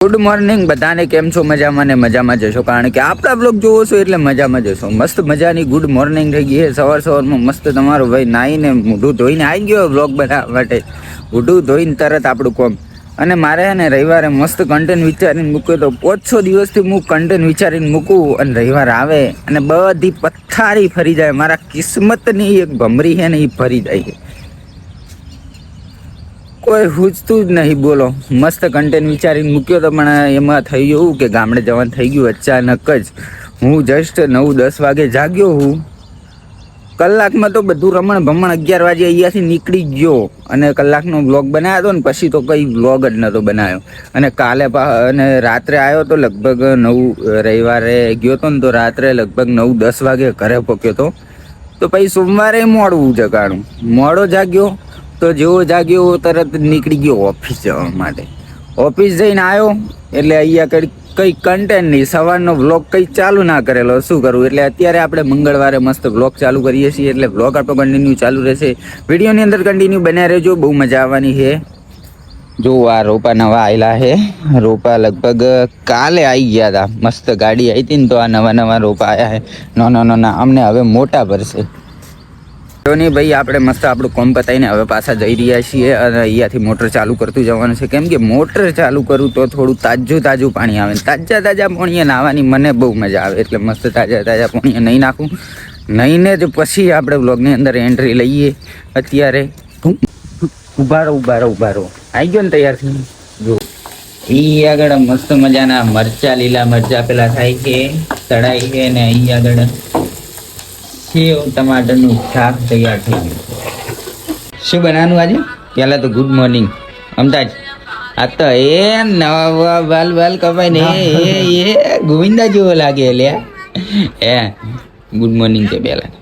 Good morning બધાને. કેમ છો? મજામાં ને મજામાં જશો, કારણ કે આપણા બ્લોગ જોવો છો એટલે મજામાં જશો. મસ્ત મજાની ગુડ મોર્નિંગ થઈ ગઈ છે. સવારમાં મસ્ત તમારો ભાઈ નાહીને મોઢું ધોઈને આવી ગયો બ્લોગ બનાવવા માટે. મોઢું ધોઈને તરત આપણું કોમ. અને મારે ને રવિવારે મસ્ત કન્ટેન્ટ વિચારીને મૂક્યો તો 5-6 દિવસથી હું કન્ટેન્ટ વિચારીને મૂકું અને રવિવાર આવે અને બધી પથારી ફરી જાય. મારા કિસ્મતની એક ભમરી છે ને એ ફરી જાય છે. કોઈ પૂછતું જ નહીં. બોલો, મસ્ત કન્ટેન્ટ વિચારીને મૂક્યો તો પણ એમાં થઈ ગયું કે ગામડે જવાનું થઈ ગયું અચાનક જ. હું જસ્ટ 9-10 વાગે જાગ્યો હું. કલાકમાં તો બધું રમણ ભમણ 11 વાગે અહીંયાથી નીકળી ગયો અને કલાકનો બ્લોગ બનાવ્યો હતો ને પછી તો કંઈ બ્લોગ જ નહોતો બનાવ્યો. અને કાલે અને રાત્રે આવ્યો તો લગભગ 9 રવિવારે ગયો હતો ને તો રાત્રે લગભગ 9-10 વાગે ઘરે પહોંચ્યો હતો. તો પછી સોમવારે મોડું જગાડું, મોડો જાગ્યો તો જેવો જાગ્યો તરત નીકળી ગયો ઓફિસ જવા માટે. ઓફિસ જઈને આવ્યો એટલે અહીંયા કંઈ કન્ટેન્ટ નહીં, સવારનો વ્લોગ કંઈ ચાલુ ના કરેલો. શું કરું? એટલે અત્યારે આપણે મંગળવારે મસ્ત વ્લોગ ચાલુ કરીએ છીએ એટલે વ્લોગ આપણો કન્ટિન્યુ ચાલુ રહેશે. વિડીયોની અંદર કન્ટિન્યુ બન્યા રહેજો, બહુ મજા આવવાની છે. જો આ રોપા નવા આવેલા છે. રોપા લગભગ કાલે આવી ગયા હતા. મસ્ત ગાડી આવી હતી ને તો આ નવા રોપા આવ્યા છે. નાના અમને હવે મોટા ભરશે. તો નહીં ભાઈ, આપણે મસ્ત આપણું કોમ પતાવીને હવે પાછા જઈ રહ્યા છીએ અને અહીંયાથી મોટર ચાલુ કરતું જવાનું છે. કેમ કે મોટર ચાલુ કરું તો થોડું તાજું પાણી આવે. તાજા પાણીએ નાહવાની મને બહુ મજા આવે. એટલે મસ્ત તાજા પાણીએ નહીં નાખું. નહીંને જ પછી આપણે વ્લોગની અંદર એન્ટ્રી લઈએ. અત્યારે ઉભા રહો આવી ગયો ને તૈયાર થઈ. જો અહીં આગળ મસ્ત મજાના લીલા મરચા પેલા થાય છે, તળાઈ છે ને અહીં આગળ સેવ ટમાટરનું શાક તૈયાર થઈ ગયું. શું બનાવવાનું આજે? પહેલાં તો ગુડ મોર્નિંગ અમદાજ. આ તો એ નવા વાલ કપાય ને એ ગોવિંદા જેવો લાગે. લે એ ગુડ મોર્નિંગ કે પહેલાં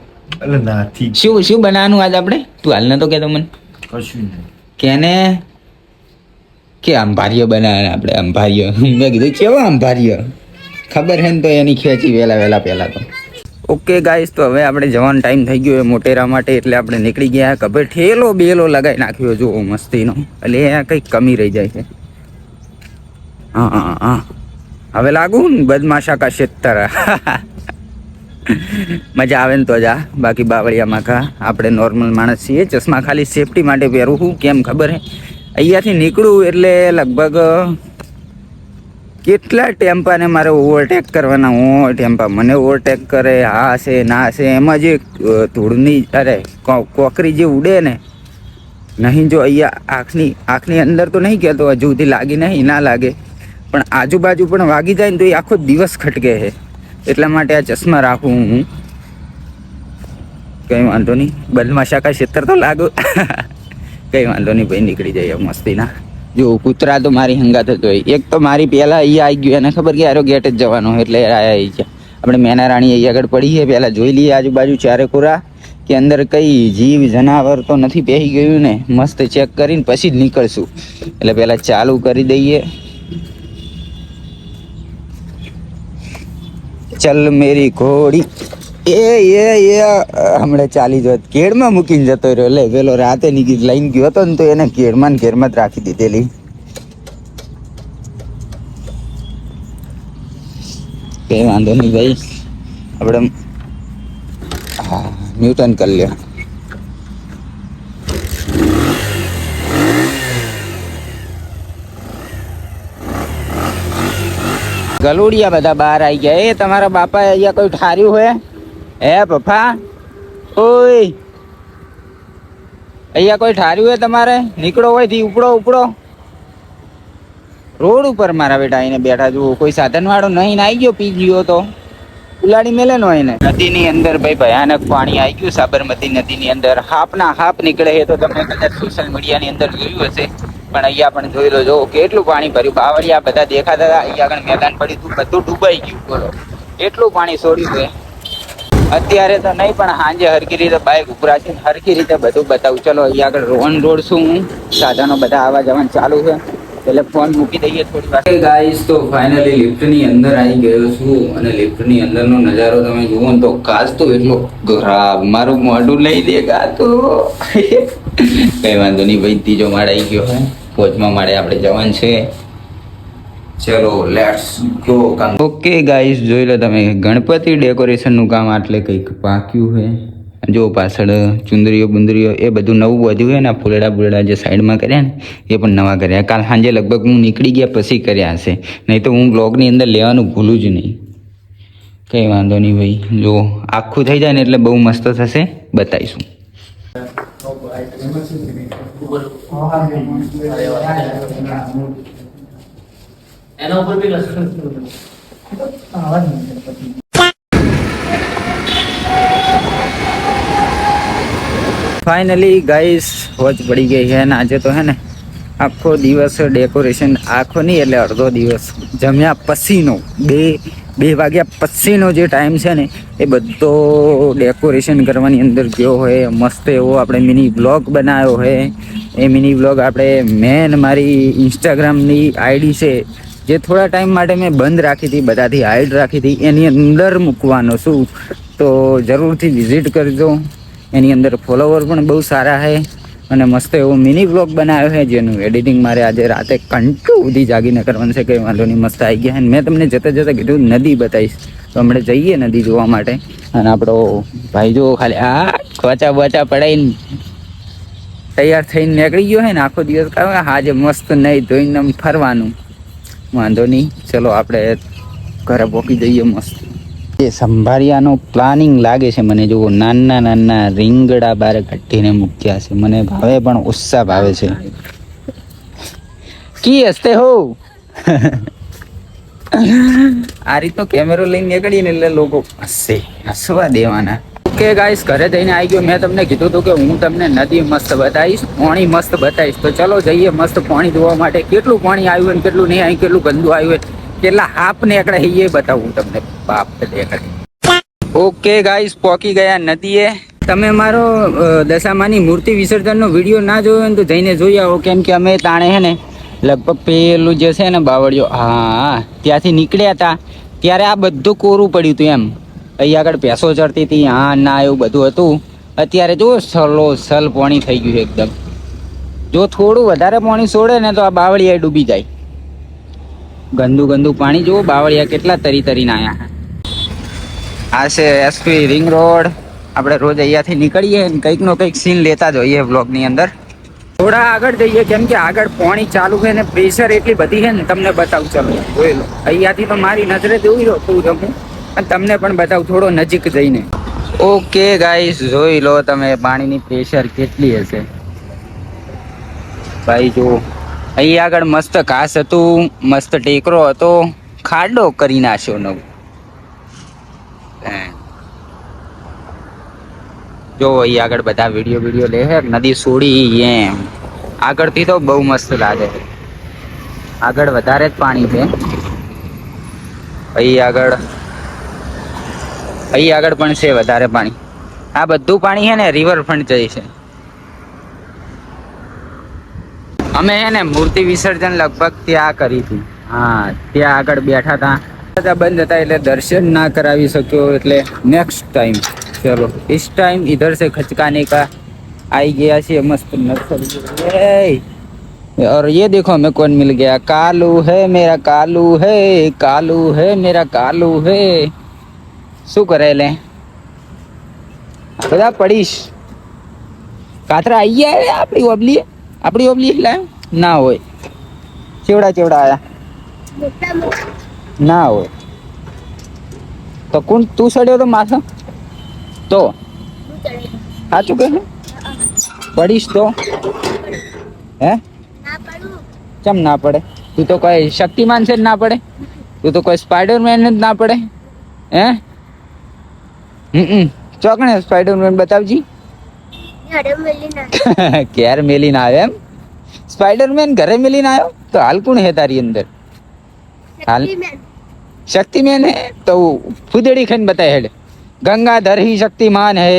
શું બનાવવાનું આજે આપણે? તું હાલ ન તો કહેતો મને કેને કે અંભારીઓ બનાવે આપણે. અંભારીઓ મેં કીધું કેવો અંભારીઓ? ખબર છે ને તો એની ખેંચી વહેલા પહેલાં તો. ઓકે ગાઈસ, તો હવે આપણે જવાનો ટાઈમ થઈ ગયો મોટેરા માટે એટલે આપણે નીકળી ગયા. ખબર ઠેલો બેલો લગાવી નાખ્યો જો મસ્તીનો. એટલે એ કંઈક કમી રહી જાય છે. હા હવે લાગુ ને બદમાશા કા ક્ષેત્ર. મજા આવે ને તો જા, બાકી બાવળિયામાં કા આપણે નોર્મલ માણસ છીએ. ચશ્મા ખાલી સેફટી માટે પહેરું છું. કેમ ખબર હે? અહીંયાથી નીકળું એટલે લગભગ કેટલા ટેમ્પાને મારે ઓવરટેક કરવાના. ટેમ્પા મને ઓવરટેક કરે. હા છે ના છે એમાં જે ધૂળની કોકરી જે ઉડે ને નહીં. જો અહીંયા આંખની અંદર તો નહીં કહેતો, હજુ સુધી લાગી નહીં, ના લાગે પણ આજુબાજુ પણ વાગી જાય ને તો એ આખો દિવસ ખટકે છે. એટલા માટે આ ચશ્મા રાખું હું. કંઈ વાંધો નહીં, બદમાશા કા ક્ષેત્ર તો લાગુ. કંઈ વાંધો નહીં ભાઈ, નીકળી જાય મસ્તીના. જો કૂતરા તો મારી હંગાત જ હોય. એક તો મારી પહેલાં અહીંયા આવી ગયું, એને ખબર કે આરો ગેટ જ જવાનો એટલે આવી ગયા. આપણે મેના રાણી અહીં આગળ પડી છે. પહેલાં જોઈ લઈએ આજુબાજુ ચારે કોરા કે અંદર કઈ જીવ જનાવર તો નથી પહેરી ગયું ને. મસ્ત ચેક કરીને પછી જ નીકળશું. એટલે પહેલાં ચાલુ કરી દઈએ. ચલ મેરી ઘોડી એ હમણાં ચાલી જોત કેળમાં મૂકીને જતો રહ્યો. લે પેલો રાતે લઈને ગયો હતો ને તો એને કેળમાં જ રાખી દીધેલી. કઈ વાંધો નહીં ભાઈ, આપણે હા ન્યૂટન કરી લ્યો. ગલુડિયા બધા બહાર આવી ગયા. એ તમારા બાપા અહીંયા કોઈ ઠાર્યું હોય? હે પપ્પા, ઓય અહીંયા કોઈ ઠાર્યું હોય તમારે? નીકળો હોય થી ઉપડો. રોડ ઉપર મારા બેટા આવીને બેઠા જુઓ. કોઈ સાધન વાળો નહીં આવી ગયો, પી ગયો તો ઉલાડી મેલે નો એને. નદીની અંદર ભાઈ ભયાનક પાણી આવી ગયું. સાબરમતી નદીની અંદર હાપ નીકળે છે. તો તમે કદાચ સોશિયલ મીડિયાની અંદર જોયું હશે, પણ અહીંયા પણ જોઈ લો. જો કેટલું પાણી ભર્યું. બાવળિયા બધા દેખાતા હતા. અહીંયા આગળ મેદાન પડ્યું હતું, બધું ડૂબાઈ ગયું. બોલો એટલું પાણી છોડ્યું છે. અત્યારે તો નહીં પણ સાંજે હરખી રીતે બાઇક ઉપરાશે, હરખી રીતે બધું બતાવું. ચલો અહીંયા આગળ રોડ છું હું. સાધનો બધા આવવા જવાનું ચાલુ છે. એટલે ફોન મૂકી દઈએ થોડી વાર. ગાઈસ, તો ફાઇનલી લિફ્ટની અંદર આવી ગયો છું અને લિફ્ટની અંદરનો નજારો તમે જુઓ ને તો કાચ તો એટલો ખરાબ. મારું મોઢું લઈ દે તો કઈ વાંધો નહીં ભાઈ. ત્રીજો માળ આવી ગયો હે. 5મા માળે આપણે જવાનું છે. ચલો લેટ્સ ગો. ઓકે ગાઈસ, જોઈ લો તમે, ગણપતિ ડેકોરેશનનું કામ આટલે કંઈક પાક્યું છે. જો પાછળ ચુંદરીઓ બુંદરીઓ એ બધું નવું બધું છે ને, ફૂલડા બુલડા જે સાઈડમાં કર્યા ને એ પણ નવા કર્યા. કાલ સાંજે લગભગ હું નીકળી ગયા પછી કર્યા હશે, નહીં તો હું બ્લોગની અંદર લેવાનું ભૂલું જ નહીં. કંઈ વાંધો નહીં ભાઈ, જો આખું થઈ જાય ને એટલે બહુ મસ્ત થશે, બતાવીશું. એના ઉપર બી લસણ ફાઇનલી ગાઈસ વોચ પડી ગઈ છે ને આજે તો હે ને આખો દિવસ ડેકોરેશન, આખો નહીં એટલે અડધો દિવસ જમ્યા પછીનો 2 વાગ્યા પછીનો જે ટાઈમ છે ને એ બધો ડેકોરેશન કરવાની અંદર ગયો હોય. મસ્ત એવો આપણે મિની બ્લોગ બનાવ્યો હોય. એ મિની બ્લોગ આપણે મેન મારી ઇન્સ્ટાગ્રામની આઈડી છે જે થોડા ટાઈમ માટે મેં બંધ રાખી હતી, બધાથી હાઈડ રાખી હતી, એની અંદર મૂકવાનો છું. તો જરૂરથી વિઝિટ કરજો. એની અંદર ફોલોવર પણ બહુ સારા છે અને મસ્ત એવો મિની બ્લોગ બનાવ્યો છે જેનું એડિટિંગ મારે આજે રાતે કંટુ સુધી જાગીને કરવાનું છે. કંઈ વાંધો નહીં, મસ્ત આવી ગયા. અને મેં તમને જતા જતા કીધું નદી બતાવીશ, તો હમણાં જઈએ નદી જોવા માટે. અને આપણો ભાઈ જો ખાલી ખોચા બોચા પડાવીને તૈયાર થઈને નીકળી ગયો છે ને આખો દિવસ કાઢવા. આજે મસ્ત નહીં ધોઈને ફરવાનું. વાંધો નહીં, ચલો આપણે ઘરે પહોંચી જઈએ મસ્ત. એ સંભાળિયાનો પ્લાનિંગ લાગે છે મને. જો નાના નાના રીંગડા બાર કાઢીને મૂક્યા છે, મને ભાવે પણ ઉત્સાહ ભાવે છે. કી હસતે હો આ રીતનો કેમેરો લઈને નીકળીને એટલે લોકો હસશે, હસવા દેવાના. ઓકે ગાઈસ, ઘરે જઈને આવી ગયો. મેં તમને કીધું હતું કે હું તમને નદી મસ્ત બતાવીશ, પાણી મસ્ત બતાવીશ. તો ચલો જઈએ મસ્ત પાણી જોવા માટે. કેટલું પાણી આવ્યું ને કેટલું નહીં આવ્યું, કેટલું ગંદુ આવ્યું, કેટલા હાપ નીકળે એ બતાવું તમને. બાપ નીકળે. ઓકે ગાઈસ, પહોંચી ગયા નદીએ. તમે મારો દશામાની મૂર્તિ વિસર્જનનો વિડીયો ના જોયો હોય ને તો જઈને જોઈ આવો. કેમ કે અમે તાણે હે ને લગભગ પેલું જે છે ને બાવળીઓ, હા ત્યાંથી નીકળ્યા હતા ત્યારે આ બધું કોરું પડ્યું હતું એમ. અહીં આગળ ભેંસો ચડતી હતી, હા ના એવું બધું હતું. અત્યારે જો સલ પાણી થઈ ગયું છે એકદમ. જો થોડું વધારે પાણી છોડે ને તો આ બાવળિયા ડૂબી જાય. ગંદુ પાણી જુઓ, બાવળિયા કેટલા તરીને આવ્યા. આ છે એસપી રિંગ રોડ. આપણે રોજ અહીંયાથી નીકળીએ ને કંઈક નો કંઈક સીન લેતા જ હોઈએ બ્લોગની અંદર. થોડા આગળ જઈએ કેમ કે આગળ પાણી ચાલુ છે ને પ્રેશર એટલી બધી છે ને, તમને બતાવું. ચલો જોઈ લો. અહીંયાથી તો મારી નજરે જોઈ લો તું તમે, અને તમને પણ બતાવું થોડો નજીક જઈને. ઓકે ગાઈસ, જોઈ લો તમે પાણીની પ્રેશર કેટલી હશે ભાઈ. જો અહીં આગળ મસ્ત ઘાસ હતું, મસ્ત ટેકરો હતો, ખાડો કરી નાખ્યો નવું. જો અહીં આગળ બધા વિડીયો લે છે નદી છોડી એમ. આગળથી તો બહુ મસ્ત લાગે. આગળ વધારે જ પાણી છે. અહીં આગળ પણ છે વધારે પાણી. આ બધું પાણી છે ને રિવરફ્રન્ટ જાય છે. અમે હે ને મૂર્તિ વિસર્જન લગભગ ત્યાં કરી હતી. હા, ત્યાં આગળ બેઠા હતા, બંધ હતા એટલે દર્શન ના કરાવી શક્યો. એટલે નેક્સ્ટ ટાઈમ, ચલો इस टाइम इधर से खचकाने का आई गया છે મસ્ત નર્સરી. और ये देखो हमें कौन मिल गया. कालू है मेरा कालू है, कालू है मेरा कालू है. શું કરે લે બધા પડીશ. કાતરા આવી ગયા આપણી ઓબલી લાવ ના હોય. ચેવડા આયા ના હોય તો કોણ તું સડ્યો તો માથા તો સાચું કહે પડીશ તો હે ચમ ના પડે. તું તો કોઈ શક્તિમાન છે જ ના પડે. તું તો કોઈ સ્પાઈડરમેન જ ના પડે હે. ચોકણે સ્પાઈડરમેન બતાવજી. ક્યારે મેલીને આવ્યો એમ સ્પાઈડરમેન ઘરે મેલીને આવ્યો તો હાલ કોણ હે તારી અંદર? હાલ શક્તિમેન હે તો ફૂદડી ખાઈને બતાય હેડ. ગંગાધર ही शक्तिमान है.